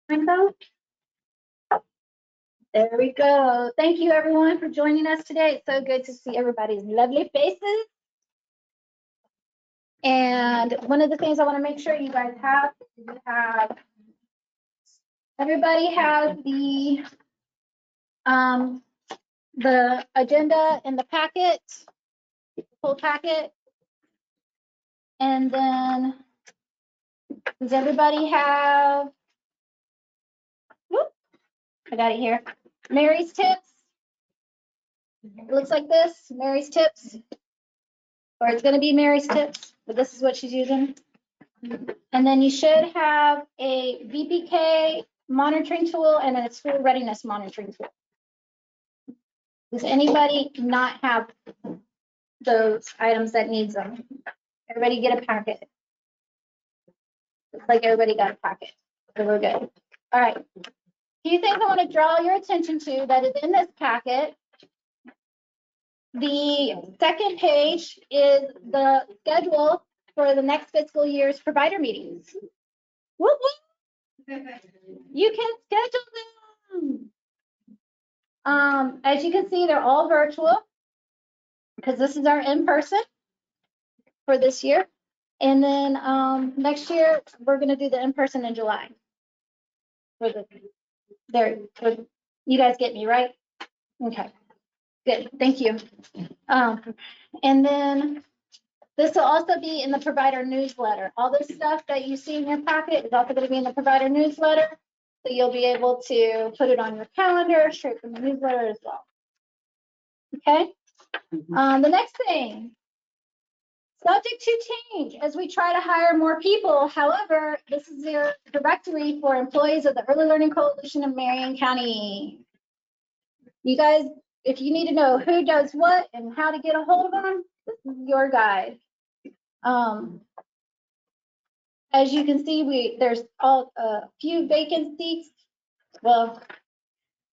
Rainbow? There we go. Thank you everyone for joining us today. It's so good to see everybody's lovely faces. And one of the things I want to make sure you guys have, everybody has the agenda in the packet, full packet. And then does everybody have, whoop, I got it here, Mary's tips? It looks like this, Mary's tips, or it's going to be Mary's tips, but this is what she's using. And then you should have a VPK monitoring tool and a school readiness monitoring tool. Does anybody not have those items that needs them? Everybody get a packet. Looks like everybody got a packet, so we're good. All right. Few things I want to draw your attention to that is in this packet. The second page is the schedule for the next fiscal year's provider meetings. Whoop, whoop. You can schedule them. As you can see, they're all virtual because this is our in-person for this year. And then next year, we're going to do the in-person in July. You guys get me, right? Okay, good, thank you. And then this will also be in the provider newsletter. All this stuff that you see in your packet is also going to be in the provider newsletter. So you'll be able to put it on your calendar straight from the newsletter as well. Okay. The next thing, subject to change as we try to hire more people. However, this is your directory for employees of the Early Learning Coalition of Marion County. You guys, if you need to know who does what and how to get a hold of them, this is your guide. As you can see, there's a few vacant seats. Well,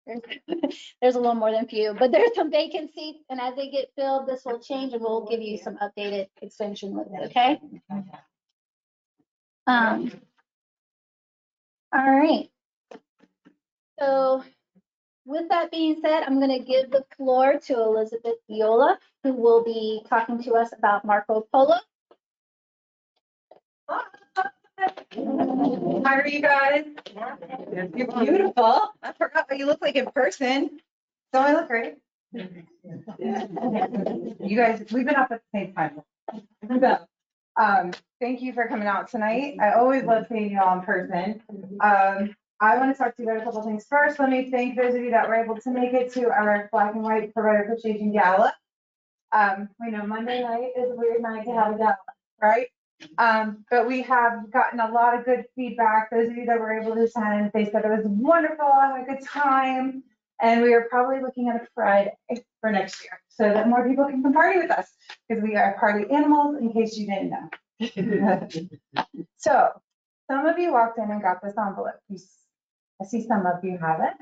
there's a little more than few, but there's some vacant seats, and as they get filled, this will change, and we'll give you some updated extension lists. Okay. All right. So with that being said, I'm going to give the floor to Elizabeth Viola, who will be talking to us about Marco Polo. How are you guys? You're beautiful. I forgot what you look like in person. Don't I look great? You guys, we've been up at the same time. So, thank you for coming out tonight. I always love seeing you all in person. I want to talk to you about a couple of things. First, let me thank those of you that were able to make it to our Black and White Provider Appreciation Gala. We know Monday night is a weird night to have a gala, right? But we have gotten a lot of good feedback. Those of you that were able to attend, they said it was wonderful, I had a good time. And we are probably looking at a Friday for next year so that more people can come party with us because we are party animals in case you didn't know. So some of you walked in and got this envelope. I see some of you have it.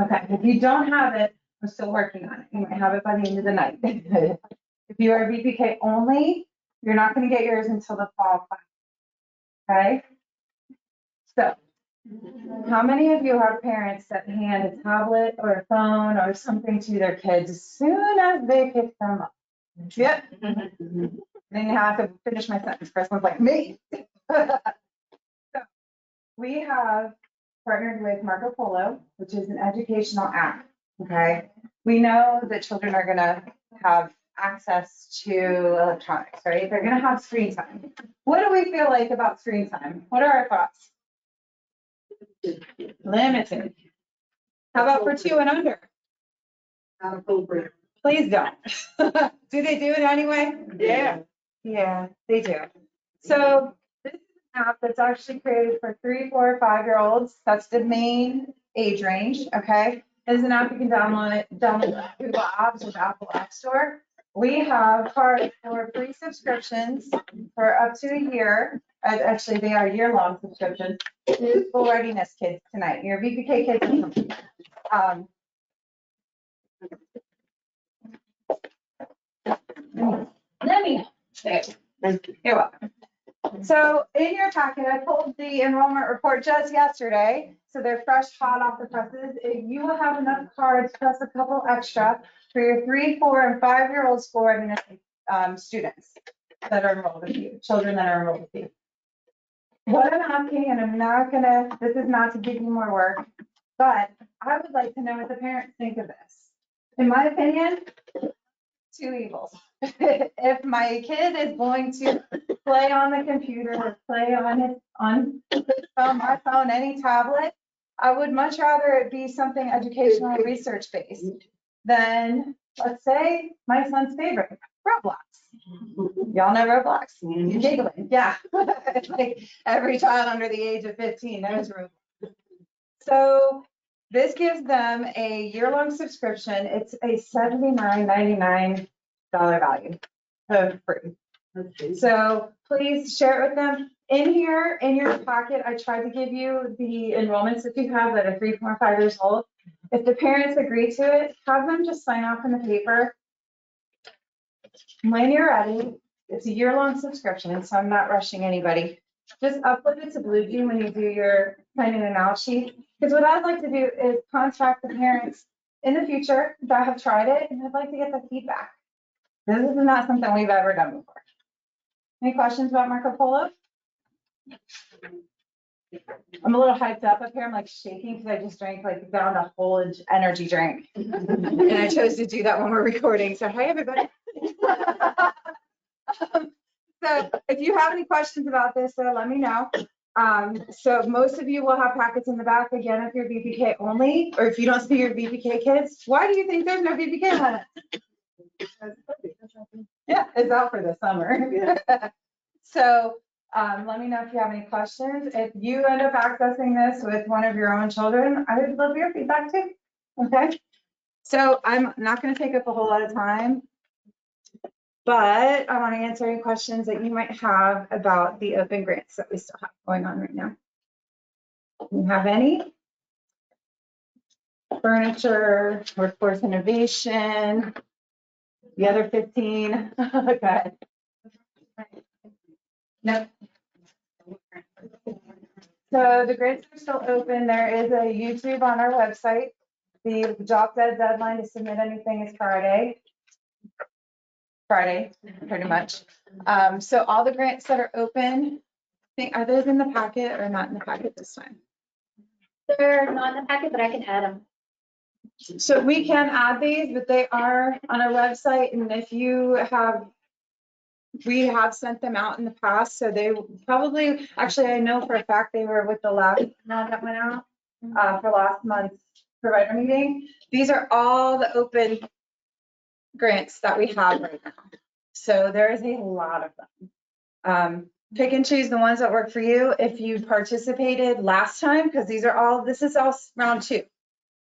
Okay, if you don't have it, I'm still working on it. You might have it by the end of the night. If you are VPK only, you're not going to get yours until the fall class. Okay? So, how many of you have parents that hand a tablet or a phone or something to their kids as soon as they pick them up? Yep. Then you have to finish my sentence. First one's like me. So, we have partnered with Marco Polo, which is an educational app. Okay? We know that children are going to have access to electronics, right? They're going to have screen time. What do we feel like about screen time? What are our thoughts? Limited. How about for 2 and under? Please don't. Do they do it anyway? Yeah. Yeah, they do. So this is an app that's actually created for 3, 4, 5-year-olds. That's the main age range, okay? It's an app you can download Google Apps with Apple App Store. We have cards for free subscriptions for up to a year. Actually, they are year-long subscriptions. School readiness kids tonight. Your VPK kids. Let me know. You're welcome. So in your packet, I pulled the enrollment report just yesterday. So they're fresh, hot off the presses. If you will have enough cards plus a couple extra for your 3, 4, and 5-year-old school readiness students that are enrolled with you, children that are enrolled with you. What I'm asking, and I'm not gonna, this is not to give you more work, but I would like to know what the parents think of this. In my opinion, two evils. If my kid is going to play on the computer or play on his phone, my phone, any tablet, I would much rather it be something educational, research based than, let's say, my son's favorite, Roblox. Y'all know Roblox? You're giggling, yeah. It's like every child under the age of 15 knows Roblox. So this gives them a year-long subscription. It's a $79.99 value of free. So please share it with them. In here, in your pocket, I tried to give you the enrollments that you have that are 3, 4, 5 years old. If the parents agree to it, have them just sign off on the paper. When you're ready, it's a year-long subscription, so I'm not rushing anybody. Just upload it to BlueJean when you do your sign in and out sheet. Because what I'd like to do is contact the parents in the future that have tried it, and I'd like to get the feedback. This is not something we've ever done before. Any questions about Marco Polo? I'm a little hyped up here. I'm like shaking because I just drank like down a whole energy drink. And I chose to do that when we're recording. So hi, everybody. So if you have any questions about this, let me know. So most of you will have packets in the back. Again, if you're VPK only, or if you don't see your VPK kids, why do you think there's no VPK on it? Yeah, it's out for the summer. So let me know if you have any questions. If you end up accessing this with one of your own children, I would love your feedback too. Okay. So I'm not going to take up a whole lot of time, but I want to answer any questions that you might have about the open grants that we still have going on right now. Do you have any? Furniture, workforce innovation, the other 15. Okay. No. So the grants are still open. There is a YouTube on our website. The job deadline to submit anything is Friday, pretty much. So all the grants that are open, are those in the packet or not in the packet this time? They're not in the packet, but I can add them. So we can add these, but they are on our website. And if you have, we have sent them out in the past. So they probably, actually, I know for a fact they were with the last one that went out for last month's provider meeting. These are all the open grants that we have right now. So there is a lot of them. Pick and choose the ones that work for you. If you participated last time, because these are all, this is all round 2.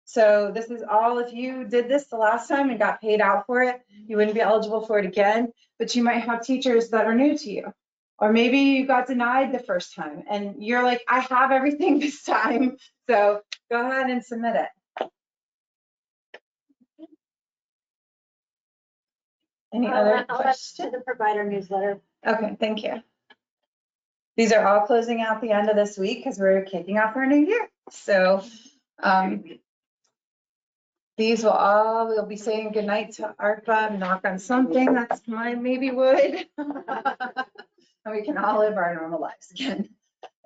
So this is all, if you did this the last time and got paid out for it, you wouldn't be eligible for it again, but you might have teachers that are new to you. Or maybe you got denied the first time and you're like, I have everything this time. So go ahead and submit it. Any other questions? To the provider newsletter. Okay, thank you. These are all closing out the end of this week because we're kicking off our new year. So these will all, we'll be saying goodnight to ARPA, knock on something, that's my maybe wood. And we can all live our normal lives again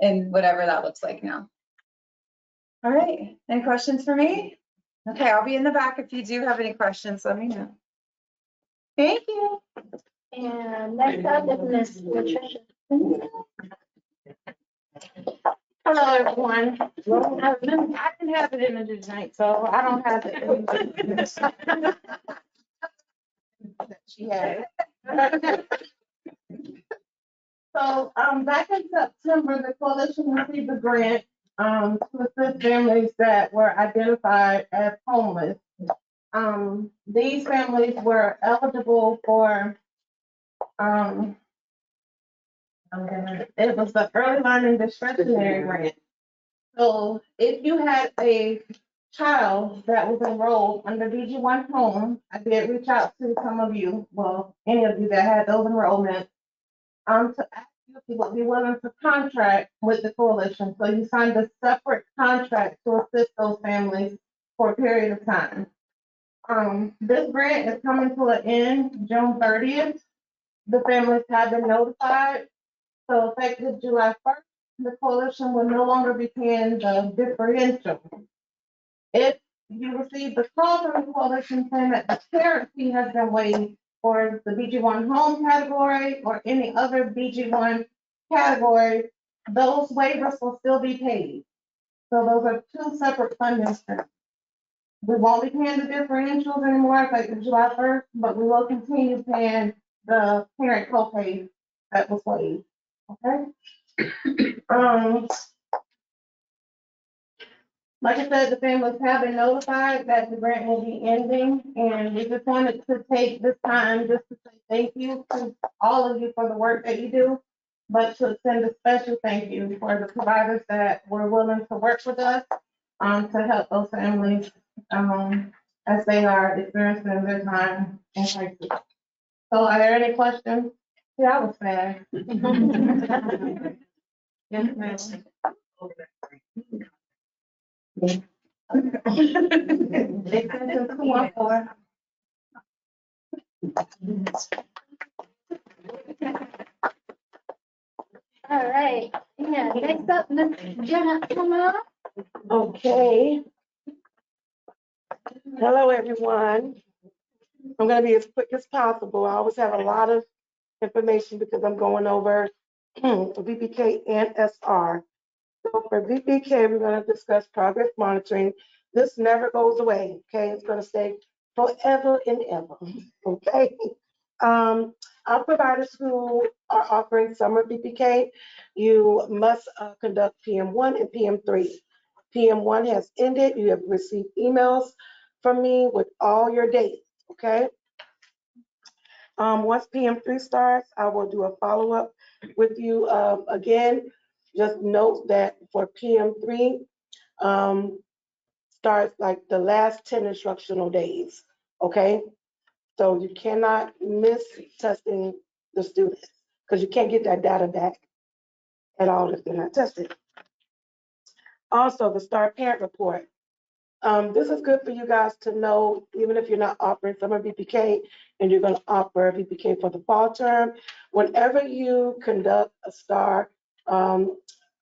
and whatever that looks like now. All right, any questions for me? Okay, I'll be in the back. If you do have any questions, let me know. Thank you. And next up is Miss Patricia. Hello, everyone. Well, I remember, I didn't have it in the tonight, so I don't have it. She had it. So, back in September, the coalition received a grant, to assist families that were identified as homeless. These families were eligible for, it was the early learning discretionary grant. So if you had a child that was enrolled under DG1 Home, I did reach out to some of you, well, any of you that had those enrollments, to ask would be willing to contract with the coalition. So you signed a separate contract to assist those families for a period of time. This grant is coming to an end June 30th. The families have been notified. So effective July 1st, the coalition will no longer be paying the differential. If you receive the call from the coalition saying that the parent fee has been waived for the BG1 home category or any other BG1 category, those waivers will still be paid. So those are two separate funding streams. We won't be paying the differentials anymore effective July 1st, but we will continue paying the parent copay that was waived. Okay? Like I said, the families have been notified that the grant will be ending, and we just wanted to take this time just to say thank you to all of you for the work that you do, but to send a special thank you for the providers that were willing to work with us, to help those families, as they are experiencing their time in crisis. So are there any questions? Yeah, I was fast. Yes, ma'am. Extension 214. All right, yeah, next up, Ms. Jenna Plummer. Okay. Hello, everyone. I'm going to be as quick as possible. I always have a lot of information because I'm going over VPK and SR. So for VPK, we're going to discuss progress monitoring. This never goes away, okay? It's going to stay forever and ever, okay? Our providers who are offering summer VPK, you must conduct PM1 and PM3. PM1 has ended. You have received emails from me with all your dates, okay? Once PM3 starts, I will do a follow-up with you. Again, just note that for PM3, starts like the last 10 instructional days, okay? So you cannot miss testing the students because you can't get that data back at all if they're not tested. Also, the STAR parent report. This is good for you guys to know, even if you're not offering summer VPK and you're going to offer VPK for the fall term. Whenever you conduct a STAR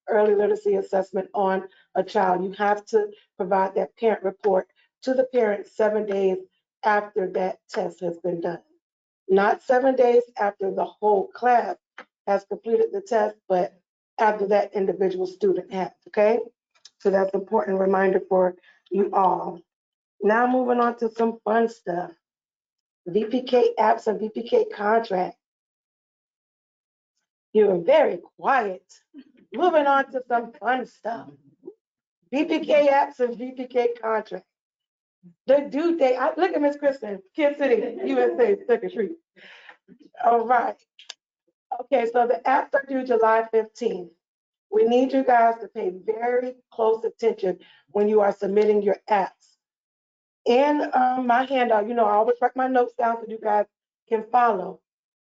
early literacy assessment on a child, you have to provide that parent report to the parent 7 days after that test has been done. Not 7 days after the whole class has completed the test, but after that individual student has, okay? So that's an important reminder for you all. Now moving on to some fun stuff. VPK apps and VPK contract. You are very quiet. Moving on to some fun stuff. VPK apps and VPK contract. The due date, look at Miss Kristen, Kid City, USA, Second Street. All right. Okay, so the apps are due July 15th. We need you guys to pay very close attention when you are submitting your apps. In my handout, I always write my notes down so you guys can follow.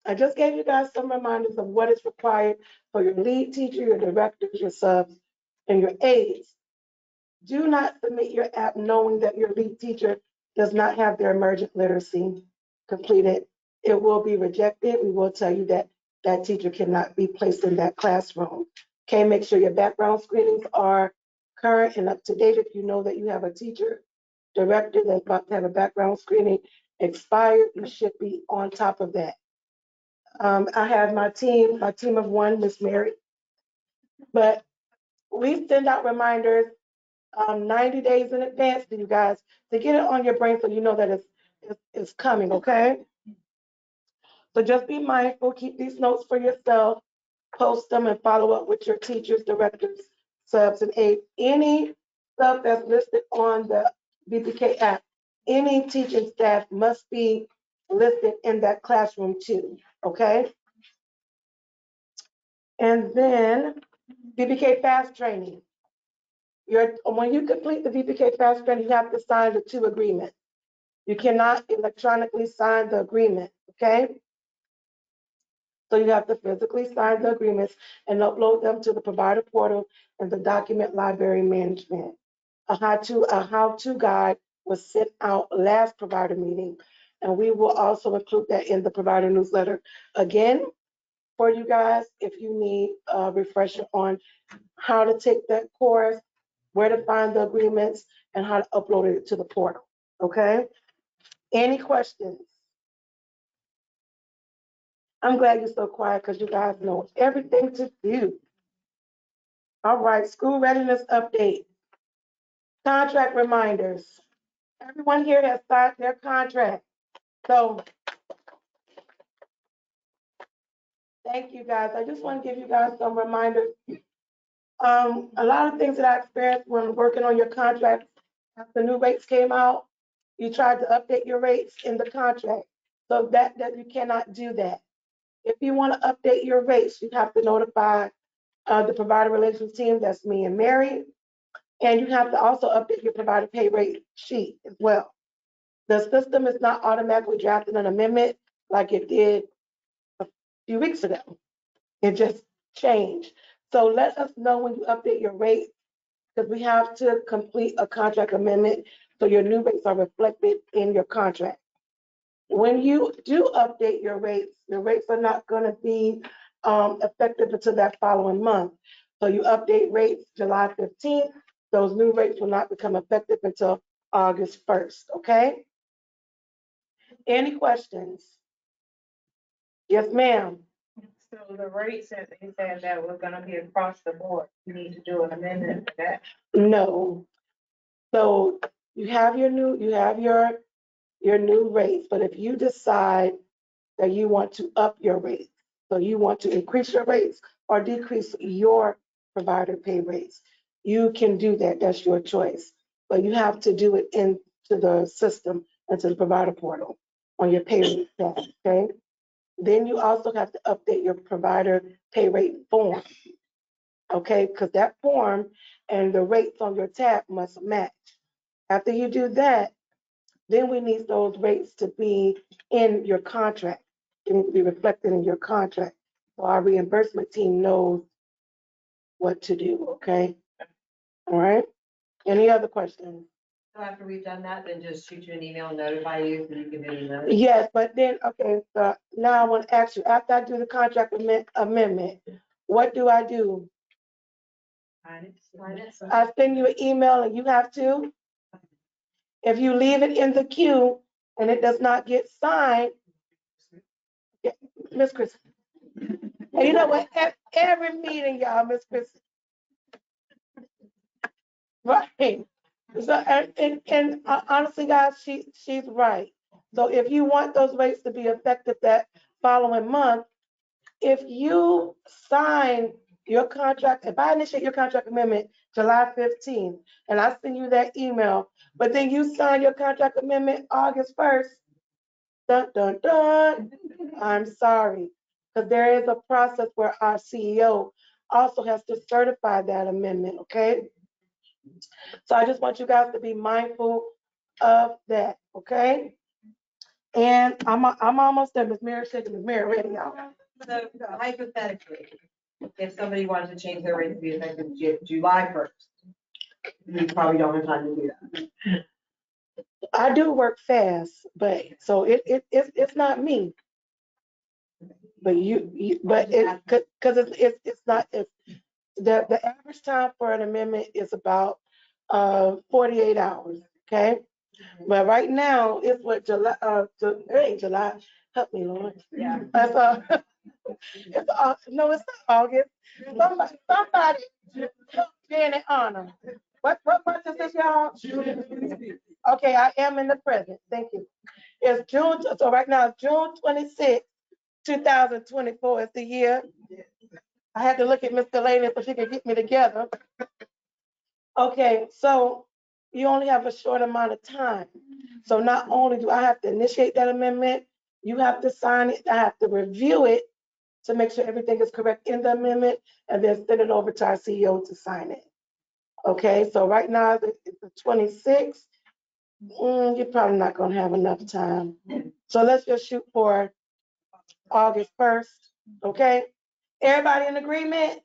I just gave you guys some reminders of what is required for your lead teacher, your directors, your subs, and your aides. Do not submit your app knowing that your lead teacher does not have their emergent literacy completed. It will be rejected. We will tell you that that teacher cannot be placed in that classroom. Okay, make sure your background screenings are current and up to date. If you know that you have a teacher, director that's about to have a background screening expired, you should be on top of that. I have my team of one, Miss Mary, but we send out reminders 90 days in advance to you guys to get it on your brain so you know that it's coming, okay? So just be mindful, keep these notes for yourself, post them and follow up with your teachers, directors, subs, and aides. Any stuff that's listed on the VPK app, any teaching staff must be listed in that classroom too, okay? And then VPK fast training. When you complete the VPK fast training, you have to sign the 2 agreements. You cannot electronically sign the agreement, okay? So you have to physically sign the agreements and upload them to the provider portal and the document library management. A how-to guide was sent out last provider meeting, and we will also include that in the provider newsletter. Again, for you guys, if you need a refresher on how to take that course, where to find the agreements, and how to upload it to the portal, okay? Any questions? I'm glad you're so quiet because you guys know everything to do. All right, school readiness update. Contract reminders. Everyone here has signed their contract. So thank you guys. I just want to give you guys some reminders. A lot of things that I experienced when working on your contract, after new rates came out, you tried to update your rates in the contract. So that you cannot do that. If you want to update your rates, you have to notify the provider relations team, that's me and Mary. And you have to also update your provider pay rate sheet as well. The system is not automatically drafting an amendment like it did a few weeks ago. It just changed. So let us know when you update your rate, because we have to complete a contract amendment so your new rates are reflected in your contract. When you do update your rates are not going to be effective until that following month. So you update rates July 15th, those new rates will not become effective until August 1st, okay? Any questions? Yes, ma'am. So the rates that they said that were gonna be across the board, you need to do an amendment for that. No. So you have your new rates, but if you decide that you want to up your rates, so you want to increase your rates or decrease your provider pay rates, you can do that. That's your choice. But you have to do it into the system, into the provider portal on your pay rate tab, okay? Then you also have to update your provider pay rate form, okay? Because that form and the rates on your tab must match. After you do that, then we need those rates to be in your contract. They need to be reflected in your contract. So our reimbursement team knows what to do, okay? All right? Any other questions? So after we've done that, then just shoot you an email and notify you so you can do the. Yes, but then, okay, so now I want to ask you, after I do the contract amendment, what do I do? I send you an email and you have to? If you leave it in the queue and it does not get signed, yeah, Miss Chris. And you know what? Every meeting, y'all, Miss Chris. Right. So, honestly, guys, she's right. So if you want those rates to be effective that following month, if you sign your contract, if I initiate your contract amendment July 15th, and I send you that email, but then you sign your contract amendment August 1st, dun, dun, dun, I'm sorry. Because there is a process where our CEO also has to certify that amendment, okay? So I just want you guys to be mindful of that, okay? And I'm almost done. Miss Mary shaking Miss Mary ready, y'all. So hypothetically, if somebody wanted to change their rate to be effective July 1st, you probably don't have time to do that. I do work fast, but so it's not me. But because it's not, the average time for an amendment is about 48 hours, okay? But right now, it's what, July, it ain't July, help me, Lord. Yeah. That's no, it's not August. Somebody, Janet Honor. What month is this, y'all? Okay, I am in the present, thank you. It's June, so right now, it's June 26th, 2024 is the year. I had to look at Miss Delaney so she could get me together. Okay, so you only have a short amount of time. So not only do I have to initiate that amendment, you have to sign it, I have to review it to make sure everything is correct in the amendment, and then send it over to our CEO to sign it. Okay, so right now it's the 26th. You're probably not gonna have enough time. So let's just shoot for August 1st. Okay? Everybody in agreement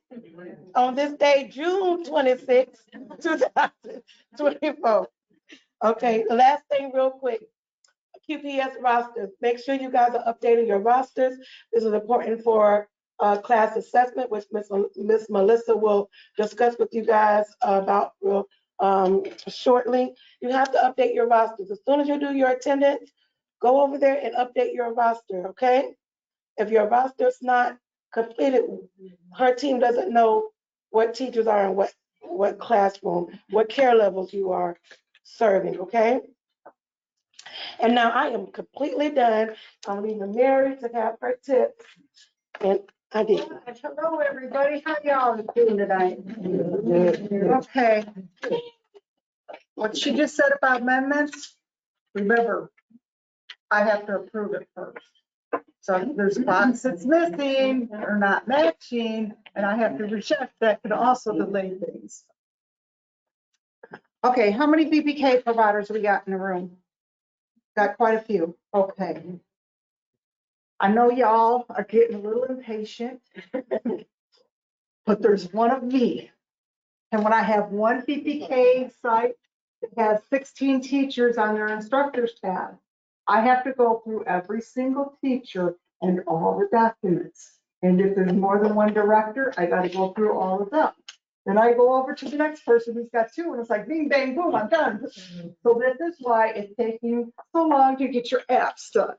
on this day, June 26, 2024? Okay, the last thing real quick. QPS rosters. Make sure you guys are updating your rosters. This is important for class assessment, which Miss Melissa will discuss with you guys about shortly. You have to update your rosters. As soon as you do your attendance, go over there and update your roster, okay? If your roster's not completed, her team doesn't know what teachers are in what classroom, what care levels you are serving, okay? And now I am completely done. I'm leaving Mary to have her tips. And I did. Hello, everybody. How y'all doing tonight? Okay. What she just said about amendments, remember, I have to approve it first. So if there's spots that's missing or not matching, and I have to reject, that could also delay things. Okay, how many BPK providers we got in the room? Got quite a few. Okay. I know y'all are getting a little impatient, but there's one of me. And when I have one BPK site that has 16 teachers on their instructors tab, I have to go through every single teacher and all the documents. And if there's more than one director, I got to go through all of them. Then I go over to the next person who's got two, and it's like bing, bang, boom, I'm done. So this is why it's taking so long to get your apps done.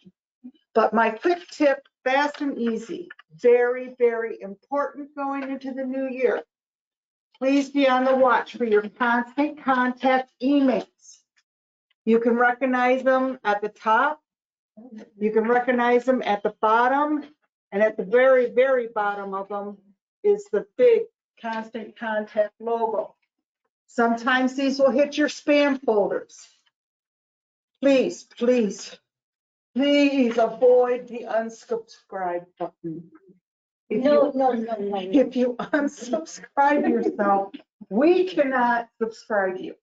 But my quick tip, fast and easy, very, very important going into the new year. Please be on the watch for your constant contact emails. You can recognize them at the top. You can recognize them at the bottom. And at the very, very bottom of them is the big constant contact logo. Sometimes these will hit your spam folders. Please, please, please avoid the unsubscribe button. If No, you- no, no, no. If you unsubscribe yourself, we cannot subscribe you.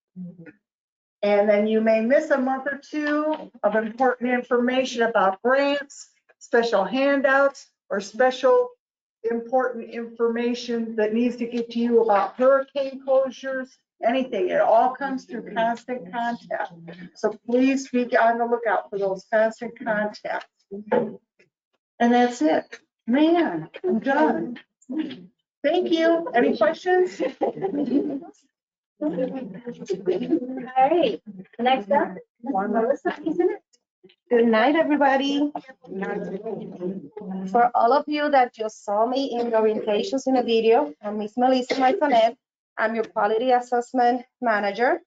And then you may miss a month or two of important information about grants, special handouts, or special important information that needs to get to you about hurricane closures, anything. It all comes through constant contact. So please be on the lookout for those constant contacts. And that's it. Man, I'm done. Thank you. Any questions? All right, next up, Melissa, isn't it? Good night, everybody. For all of you that just saw me in the orientations in the video, I'm Miss Melissa Martinet. I'm your quality assessment manager.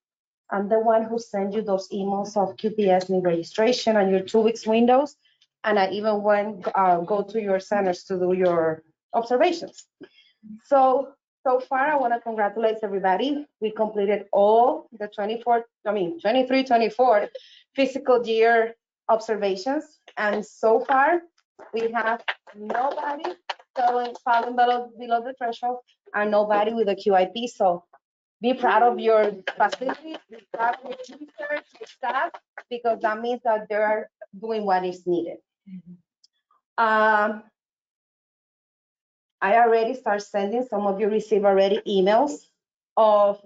I'm the one who sent you those emails of QPS new registration and your 2 weeks windows. And I even go to your centers to do your observations. So far, I want to congratulate everybody. We completed all the 23-24 fiscal year observations. And so far, we have nobody falling below the threshold and nobody with a QIP. So be proud of your facilities, be proud of your teachers, your staff, because that means that they're doing what is needed. I already start sending, some of you receive already emails of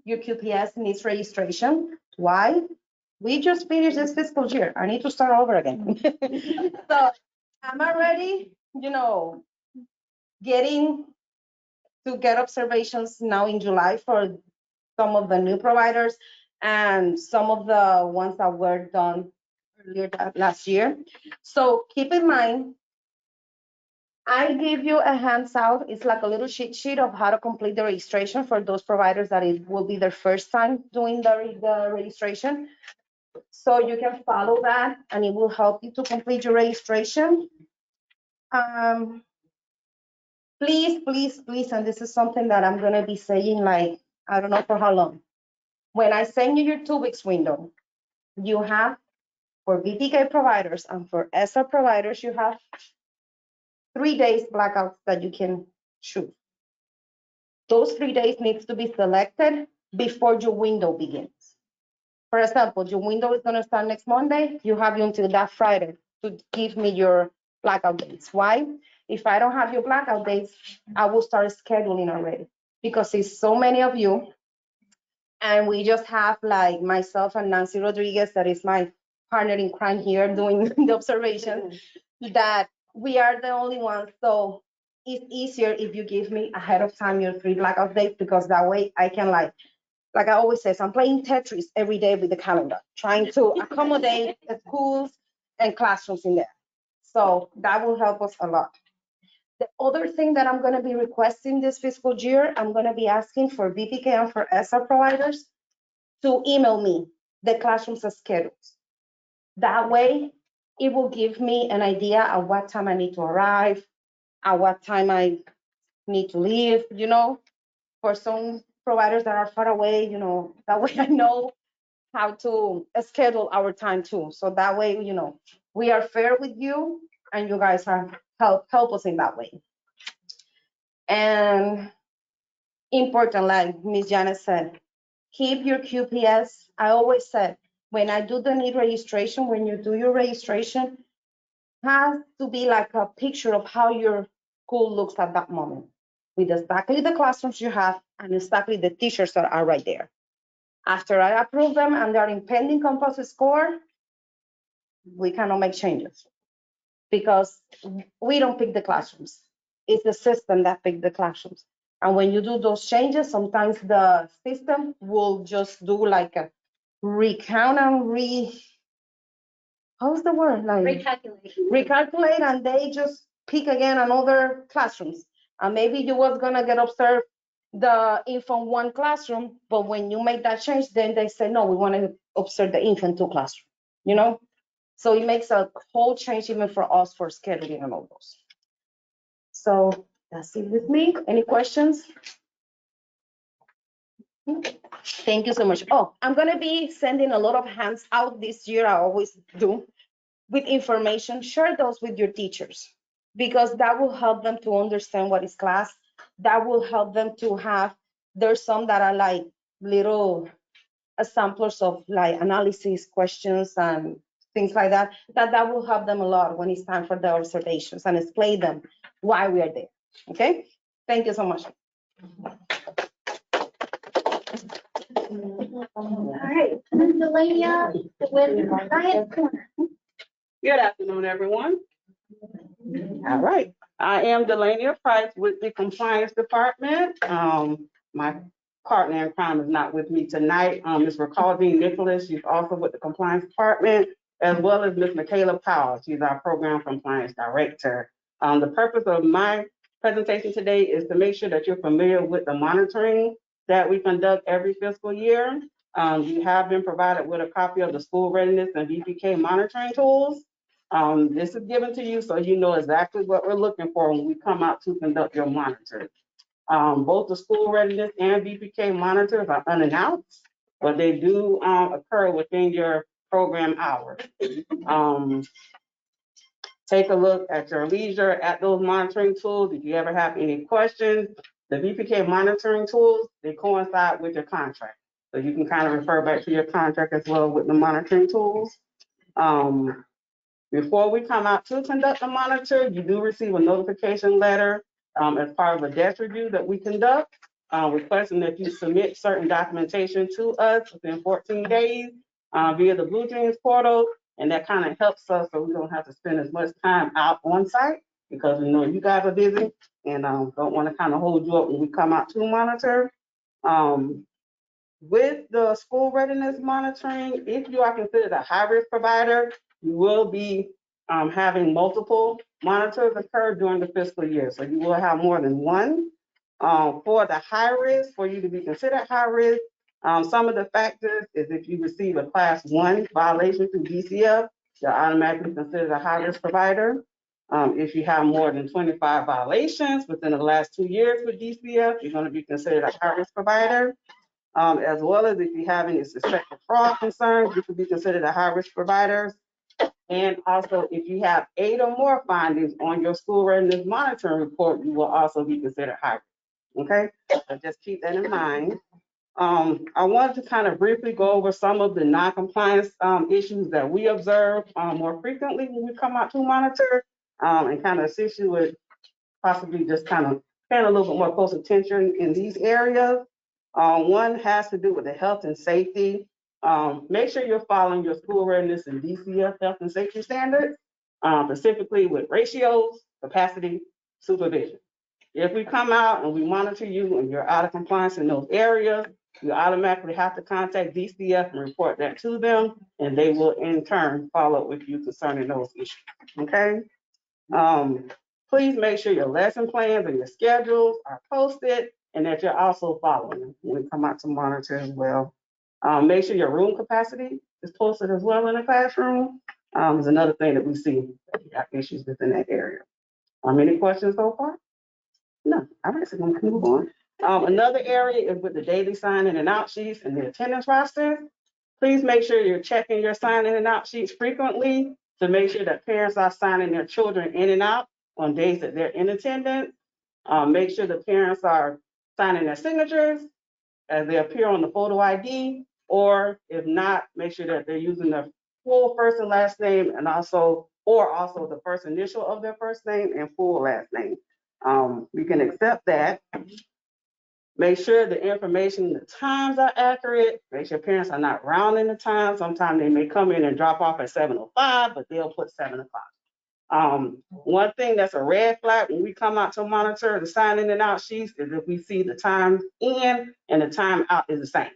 your QPS needs registration. Why? We just finished this fiscal year. I need to start over again. So I'm already, getting to get observations now in July for some of the new providers and some of the ones that were done earlier last year. So keep in mind, I give you a handout. It's like a little cheat sheet of how to complete the registration for those providers that it will be their first time doing the registration. So you can follow that and it will help you to complete your registration. Please, please, please, and this is something that I'm gonna be saying like, I don't know for how long. When I send you your 2 weeks window, you have, for BPK providers and for ESSA providers, you have 3 days blackouts that you can choose. Those 3 days needs to be selected before your window begins. For example, your window is gonna start next Monday, you have until that Friday to give me your blackout dates. Why? If I don't have your blackout dates, I will start scheduling already because it's so many of you. And we just have like myself and Nancy Rodriguez, that is my partner in crime here doing the observation, that we are the only ones. So it's easier if you give me ahead of time your 3 blackout dates, because that way I can like I always say, I'm playing Tetris every day with the calendar, trying to accommodate the schools and classrooms in there. So that will help us a lot. The other thing that I'm going to be requesting this fiscal year, I'm going to be asking for VPK and for ESSA providers to email me the classrooms schedules. That way, it will give me an idea of what time I need to arrive, at what time I need to leave, for some providers that are far away, that way I know how to schedule our time too. So that way, we are fair with you and you guys are help us in that way. And important, like Ms. Janet said, keep your QPS. I always said, when I do the need registration, when you do your registration, has to be like a picture of how your school looks at that moment, with exactly the classrooms you have and exactly the teachers that are right there. After I approve them and they're in pending composite score, we cannot make changes because we don't pick the classrooms. It's the system that pick the classrooms. And when you do those changes, sometimes the system will just do like a recount and how's the word? Like recalculate, and they just pick again another classrooms. And maybe you was gonna get observed the infant 1 classroom, but when you make that change, then they say, no, we want to observe the infant 2 classroom, So it makes a whole change even for us for scheduling and all those. So that's it with me. Any questions? Thank you so much. Oh, I'm gonna be sending a lot of hands out this year. I always do, with information. Share those with your teachers, because that will help them to understand what is class. That will help them to have, there's some that are like little samplers of like analysis questions and things like that, that will help them a lot when it's time for the observations, and explain them why we are there. Okay, thank you so much. All right, Ms. Delania with Science Corner. Good afternoon, everyone. All right, I am Delania Price with the Compliance Department. My partner in crime is not with me tonight. Ms. Ricaldine Nicholas, she's also with the Compliance Department, as well as Ms. Michaela Powell. She's our Program Compliance Director. The purpose of my presentation today is to make sure that you're familiar with the monitoring that we conduct every fiscal year. You have been provided with a copy of the school readiness and VPK monitoring tools. This is given to you so you know exactly what we're looking for when we come out to conduct your monitoring. Both the school readiness and VPK monitors are unannounced, but they do occur within your program hours. Take a look at your leisure at those monitoring tools. If you ever have any questions, the VPK monitoring tools, they coincide with your contract. So you can kind of refer back to your contract as well with the monitoring tools. Before we come out to conduct the monitor, you do receive a notification letter as part of a desk review that we conduct, requesting that you submit certain documentation to us within 14 days via the Blue Jeans portal. And that kind of helps us so we don't have to spend as much time out on site, because we know you guys are busy and don't want to kind of hold you up when we come out to monitor. With the school readiness monitoring, if you are considered a high-risk provider, you will be having multiple monitors occur during the fiscal year. So you will have more than one. For the high risk, for you to be considered high risk, some of the factors is if you receive a class 1 violation through DCF, you're automatically considered a high risk provider. If you have more than 25 violations within the last 2 years with DCF, you're going to be considered a high risk provider. As well as if you have any suspected fraud concerns, you could be considered a high risk provider. And also, if you have 8 or more findings on your school readiness monitoring report, you will also be considered high risk. Okay, so just keep that in mind. I wanted to kind of briefly go over some of the non-compliance issues that we observe more frequently when we come out to monitor, and kind of assist you with possibly just kind of paying a little bit more close attention in these areas. One has to do with the health and safety. Make sure you're following your school readiness and DCF health and safety standards, specifically with ratios, capacity, supervision. If we come out and we monitor you and you're out of compliance in those areas, you automatically have to contact DCF and report that to them, and they will in turn follow up with you concerning those issues, okay? Please make sure your lesson plans and your schedules are posted and that you're also following them when we come out to monitor as well. Make sure your room capacity is posted as well in the classroom. Is another thing that we see that we have issues within that area. Any questions so far? No, all right, so we're gonna move on. Another area is with the daily sign in and out sheets and the attendance roster. Please make sure you're checking your sign in and out sheets frequently to make sure that parents are signing their children in and out on days that they're in attendance. Make sure the parents are signing their signatures as they appear on the photo ID, or if not, make sure that they're using their full first and last name and also the first initial of their first name and full last name. We can accept that. Make sure the information, the times are accurate. Make sure parents are not rounding the time. Sometimes they may come in and drop off at 7:05, but they'll put 7 o'clock. One thing that's a red flag when we come out to monitor the sign in and out sheets is if we see the time in and the time out is the same.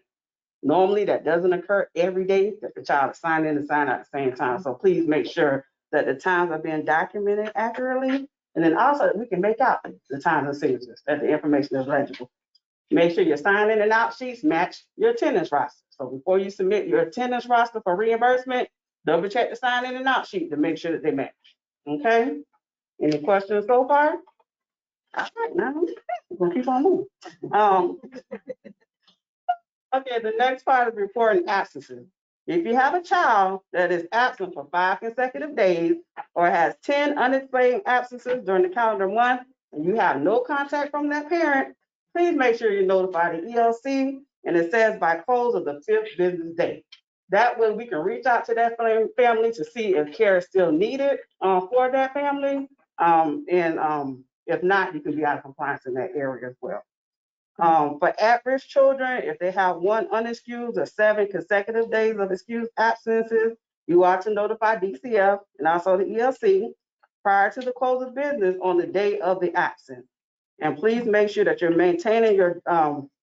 Normally that doesn't occur every day that the child is signed in and signed out at the same time. So please make sure that the times are being documented accurately. And then also we can make out the times and signatures, that the information is legible. Make sure your sign in and out sheets match your attendance roster. So before you submit your attendance roster for reimbursement, double check the sign in and out sheet to make sure that they match. Okay? Any questions so far? All right, now we're gonna keep on moving. Okay, the next part is reporting absences. If you have a child that is absent for 5 consecutive days or has 10 unexplained absences during the calendar month and you have no contact from that parent, please make sure you notify the ELC, and it says by close of the 5th business day. That way we can reach out to that family to see if care is still needed for that family. If not, you can be out of compliance in that area as well. For at-risk children, if they have 1 unexcused or 7 consecutive days of excused absences, you are to notify DCF and also the ELC prior to the close of business on the day of the absence. And please make sure that you're maintaining your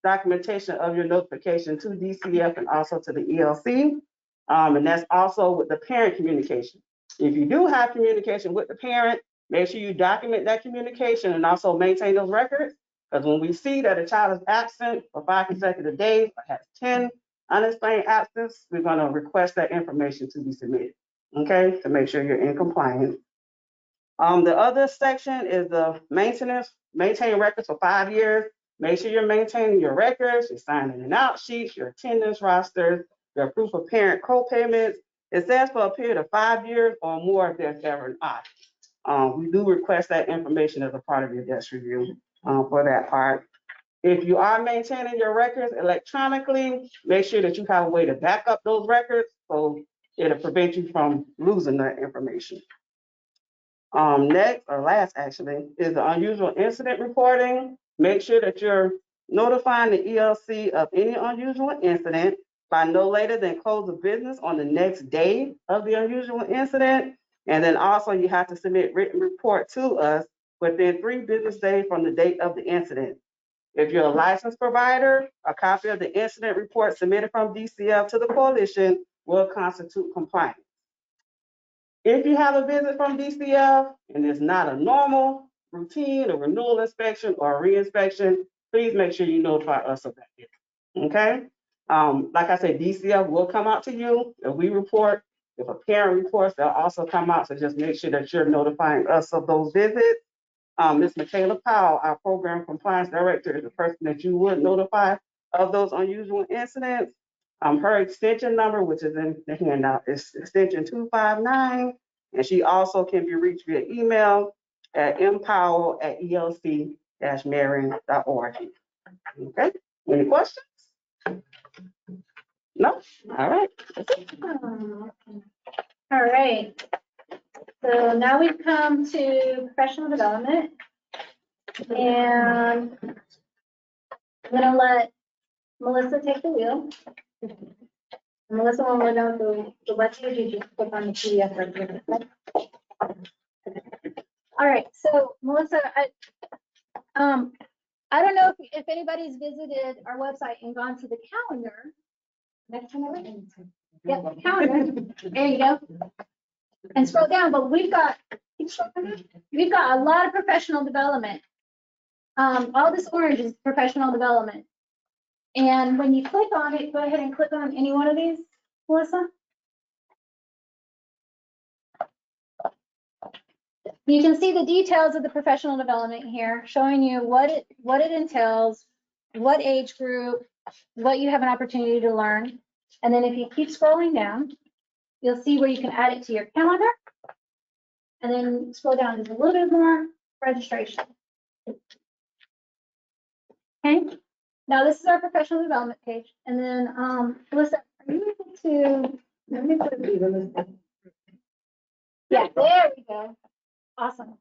documentation of your notification to DCF and also to the ELC. And that's also with the parent communication. If you do have communication with the parent, make sure you document that communication and also maintain those records. Because when we see that a child is absent for 5 consecutive days or has 10 unexplained absence, we're going to request that information to be submitted, okay, to make sure you're in compliance. The other section is the maintenance, maintain records for 5 years. Make sure you're maintaining your records, your sign in and out sheets, your attendance rosters, your proof of parent co-payments. It says for a period of 5 years or more if there's ever an audit. We do request that information as a part of your desk review for that part. If you are maintaining your records electronically, make sure that you have a way to back up those records so it'll prevent you from losing that information. Next, or last actually, is the unusual incident reporting. Make sure that you're notifying the ELC of any unusual incident by no later than close of business on the next day of the unusual incident. And then also you have to submit written report to us within 3 business days from the date of the incident. If you're a licensed provider, a copy of the incident report submitted from DCF to the coalition will constitute compliance. If you have a visit from DCF and it's not a normal routine, a renewal inspection or a re-inspection, please make sure you notify us of that, okay? Like I said, DCF will come out to you if we report. If a parent reports, they'll also come out, so just make sure that you're notifying us of those visits. Ms. Michaela Powell, our program compliance director, is the person that you would notify of those unusual incidents. Her extension number, which is in the handout, is extension 259, and she also can be reached via email at mpowell@elc-marion.org. Okay, any questions? No? All right. All right. So now we come to professional development. And I'm gonna let Melissa take the wheel. Melissa, when we're done, the let you just click on the PDF right here. All right, so Melissa, I don't know if anybody's visited our website and gone to the calendar. Next one over. Yep, calendar. There you go. And scroll down, but we've got a lot of professional development. All this orange is professional development. And when you click on it, go ahead and click on any one of these, Melissa. You can see the details of the professional development here, showing you what it entails, what age group, what you have an opportunity to learn. And then if you keep scrolling down, you'll see where you can add it to your calendar. And then scroll down just a little bit more, registration. Okay, now this is our professional development page. And then, Melissa, are you able to, let me put it. Yeah, there we go. Awesome.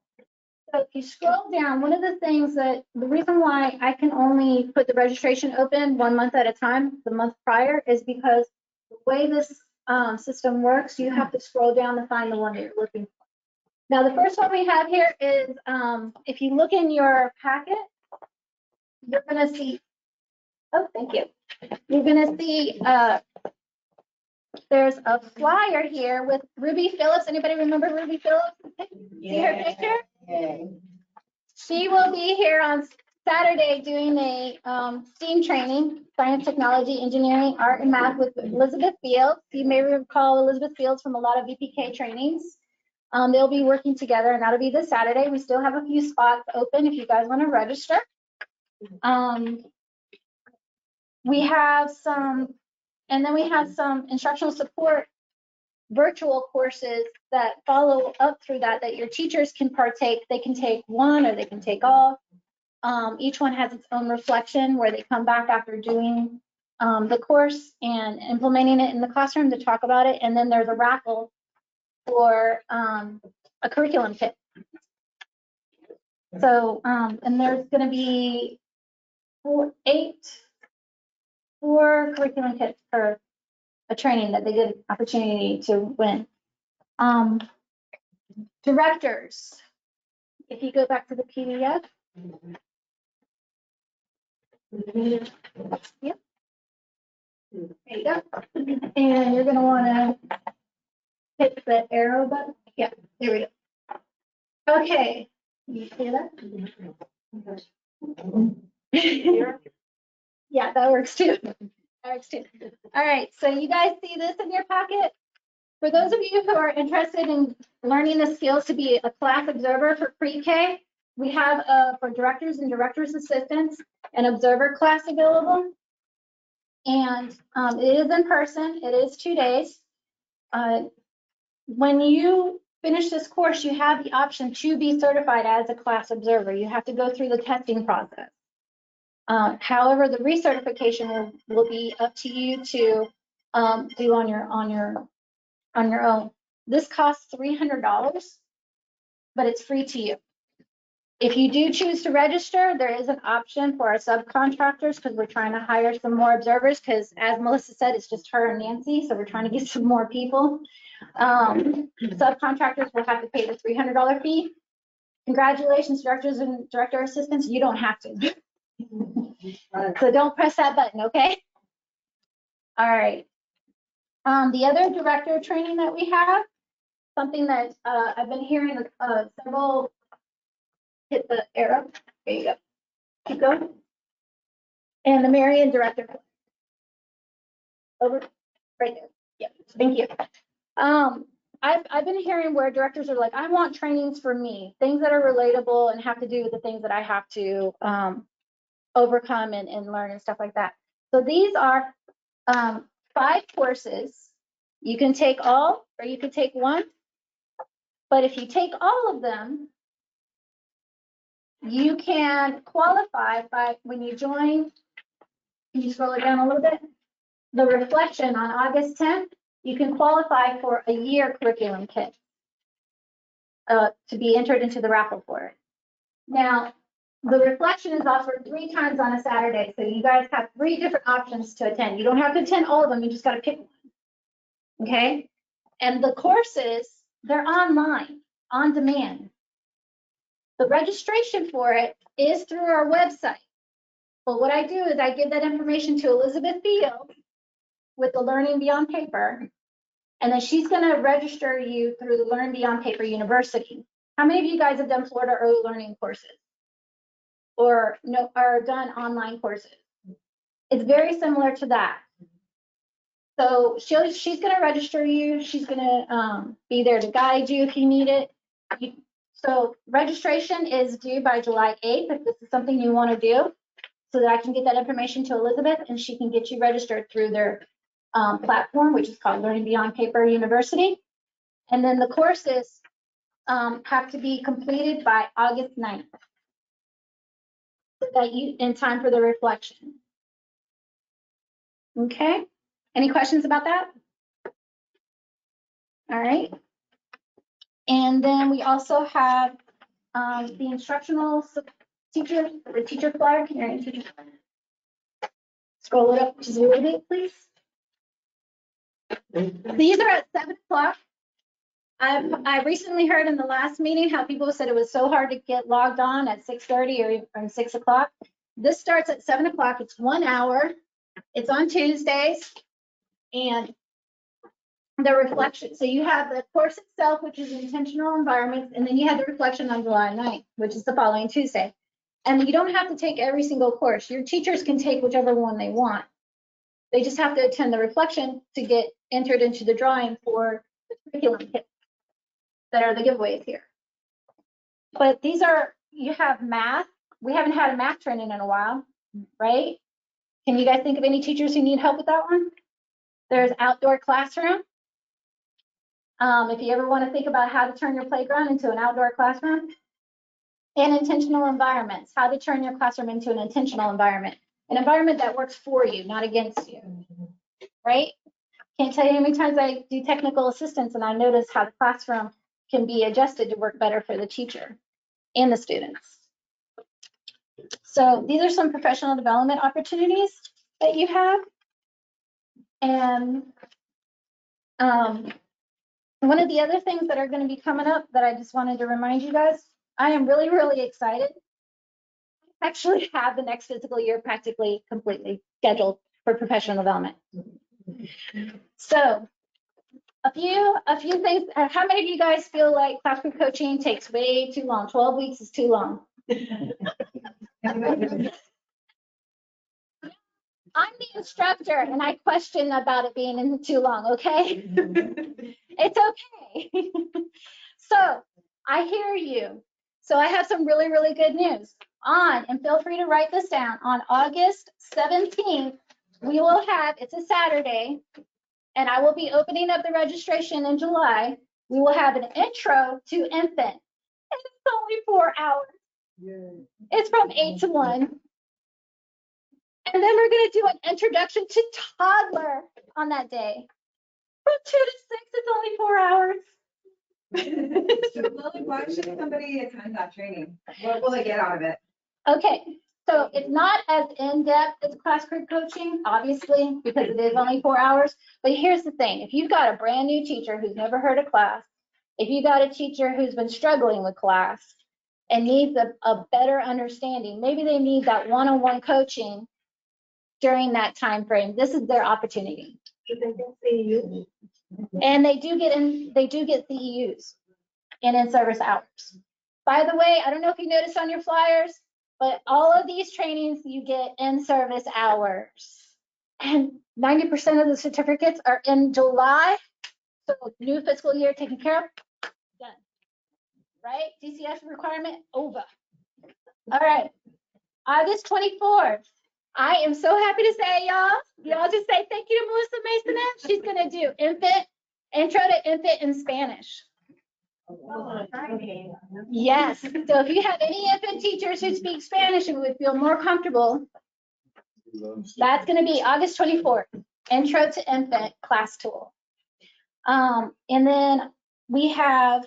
So if you scroll down, one of the things that, the reason why I can only put the registration open 1 month at a time, the month prior, is because the way this system works, you have to scroll down to find the one that you're looking for. Now, the first one we have here is, if you look in your packet, you're gonna see, oh, thank you. You're gonna see, there's a flyer here with Ruby Phillips. Anybody remember Ruby Phillips? See her picture? She will be here on Saturday doing a STEAM training, science, technology, engineering, art, and math with Elizabeth Fields. You may recall Elizabeth Fields from a lot of VPK trainings. They'll be working together, and that'll be this Saturday. We still have a few spots open if you guys want to register. We have some, and then we have some instructional support virtual courses that follow up through that your teachers can partake. They can take one or they can take all. Each one has its own reflection where they come back after doing the course and implementing it in the classroom to talk about it. And then there's a raffle for a curriculum kit. So, and there's going to be four curriculum kits for a training that they get an opportunity to win. Directors, if you go back to the PDF. Yep. There you go. And you're going to want to hit the arrow button. Yeah, there we go. Okay. You see that? Yeah, that works too. That works too. All right, so you guys see this in your packet? For those of you who are interested in learning the skills to be a class observer for pre-K, we have for directors and directors assistants an observer class available. And it is in person, it is 2 days. When you finish this course, you have the option to be certified as a class observer. You have to go through the testing process. However, the recertification will be up to you to do on your own. This costs $300, but it's free to you. If you do choose to register, there is an option for our subcontractors because we're trying to hire some more observers because, as Melissa said, it's just her and Nancy, so we're trying to get some more people. Subcontractors will have to pay the $300 fee. Congratulations, directors and director assistants, you don't have to. So don't press that button, okay? All right. The other director training that we have, something that I've been hearing several, hit the arrow, there you go, keep going. And the Marion director. Over, right there, yeah, thank you. I've been hearing where directors are like, I want trainings for me, things that are relatable and have to do with the things that I have to overcome and learn and stuff like that. So these are 5 courses. You can take all or you can take one. But if you take all of them, you can qualify by when you join. Can you scroll it down a little bit? The reflection on August 10th, you can qualify for a year curriculum kit to be entered into the raffle for it. Now, The reflection is offered 3 times on a Saturday, so you guys have 3 different options to attend. You don't have to attend all of them, you just gotta pick one. Okay? And the courses, they're online, on demand. The registration for it is through our website. But what I do is I give that information to Elizabeth Field with the Learning Beyond Paper, and then she's gonna register you through the Learn Beyond Paper University. How many of you guys have done Florida Early Learning courses? Or no, or done online courses? It's very similar to that. So she's gonna register you, she's gonna be there to guide you if you need it. So registration is due by July 8th, if this is something you wanna do, so that I can get that information to Elizabeth and she can get you registered through their platform, which is called Learning Beyond Paper University. And then the courses have to be completed by August 9th. So that you, in time for the reflection. Okay, any questions about that? All right. And then we also have the instructional teacher, the teacher flyer. Can you teacher flyer? Scroll it up just a little bit, please. These are at 7 o'clock. I recently heard in the last meeting how people said it was so hard to get logged on at 6:30 or 6 o'clock. This starts at 7 o'clock. It's 1 hour. It's on Tuesdays. And the reflection, so you have the course itself, which is intentional environments, and then you have the reflection on July 9th, which is the following Tuesday. And you don't have to take every single course. Your teachers can take whichever one they want. They just have to attend the reflection to get entered into the drawing for the curriculum kits that are the giveaways here. But these are, you have math. We haven't had a math training in a while, right? Can you guys think of any teachers who need help with that one? There's outdoor classroom. If you ever want to think about how to turn your playground into an outdoor classroom. And intentional environments, how to turn your classroom into an intentional environment. An environment that works for you, not against you, right? Can't tell you how many times I do technical assistance and I notice how the classroom can be adjusted to work better for the teacher and the students. So these are some professional development opportunities that you have. And one of the other things that are going to be coming up that I just wanted to remind you guys, I am really, really excited. I actually have the next fiscal year practically completely scheduled for professional development. So a few things. How many of you guys feel like class group coaching takes way too long? 12 weeks is too long. I'm the instructor and I question about it being in too long, okay? It's okay. So I hear you. So I have some really, really good news. And feel free to write this down, on August 17th, we will have, it's a Saturday, and I will be opening up the registration in July. We will have an intro to infant. And it's only 4 hours. Yay. It's from 8 to 1. And then we're going to do an introduction to toddler on that day. From 2 to 6, it's only 4 hours. Lily, why should somebody attend that training? What will they get out of it? Okay, so it's not as in-depth as class group coaching, obviously, because it is only 4 hours. But here's the thing, if you've got a brand new teacher who's never heard of class, if you got a teacher who's been struggling with class and needs a better understanding, maybe they need that one-on-one coaching during that time frame, this is their opportunity. And they do get CEUs and in-service hours. By the way, I don't know if you noticed on your flyers, but all of these trainings you get in-service hours. And 90% of the certificates are in July. So new fiscal year taken care of, done. Right? DCF requirement over. All right. August 24th. I am so happy to say, y'all just say thank you to Melissa Mason. She's going to do intro to infant in Spanish. Yes. So if you have any infant teachers who speak Spanish and would feel more comfortable, that's going to be August 24th, Intro to Infant class tool. And then we have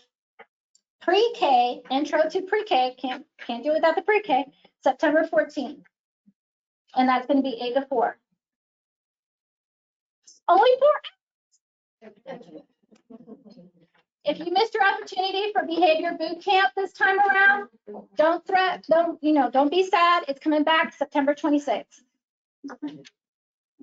Pre-K, intro to pre-K, can't do it without the pre-K, September 14th. And that's gonna be 8 to 4. Only 4 hours. If you missed your opportunity for behavior boot camp this time around, don't be sad. It's coming back September 26th.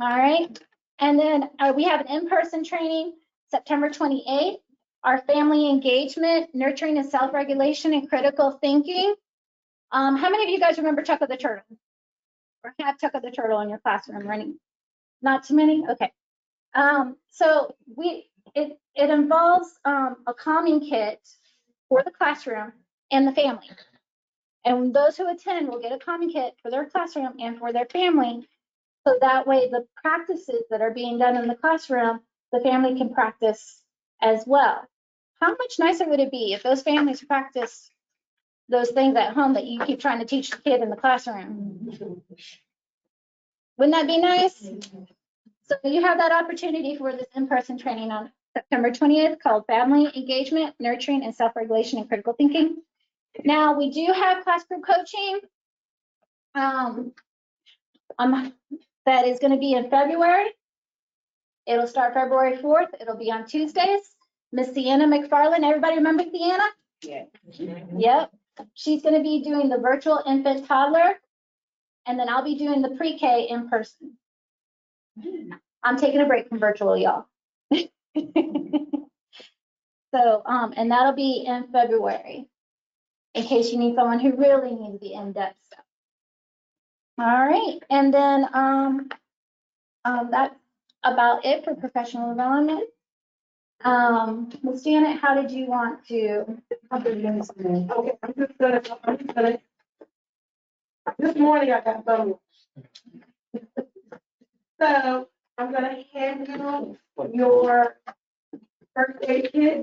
All right. And then we have an in-person training September 28th. Our family engagement, nurturing and self-regulation and critical thinking. How many of you guys remember Chuck of the Turtle? Or have Chuck of the Turtle in your classroom running? Not too many? Okay. So it involves a calming kit for the classroom and the family. And those who attend will get a calming kit for their classroom and for their family. So that way the practices that are being done in the classroom, the family can practice as well. How much nicer would it be if those families practice those things at home that you keep trying to teach the kid in the classroom? Wouldn't that be nice? So you have that opportunity for this in-person training on September 20th called Family Engagement, Nurturing and Self-Regulation and Critical Thinking. Now, we do have class group coaching that is going to be in February. It'll start February 4th. It'll be on Tuesdays. Miss Deanna McFarland, everybody remember Deanna? Yeah. Yep. She's going to be doing the virtual infant toddler, and then I'll be doing the pre-K in person. I'm taking a break from virtual, y'all. So, and that'll be in February, in case you need someone who really needs the in-depth stuff. All right, and then that's about it for professional development. Ms. Janet, how did you want to? Okay, I'm just gonna, this morning I got some. So I'm gonna hand you your first aid kit.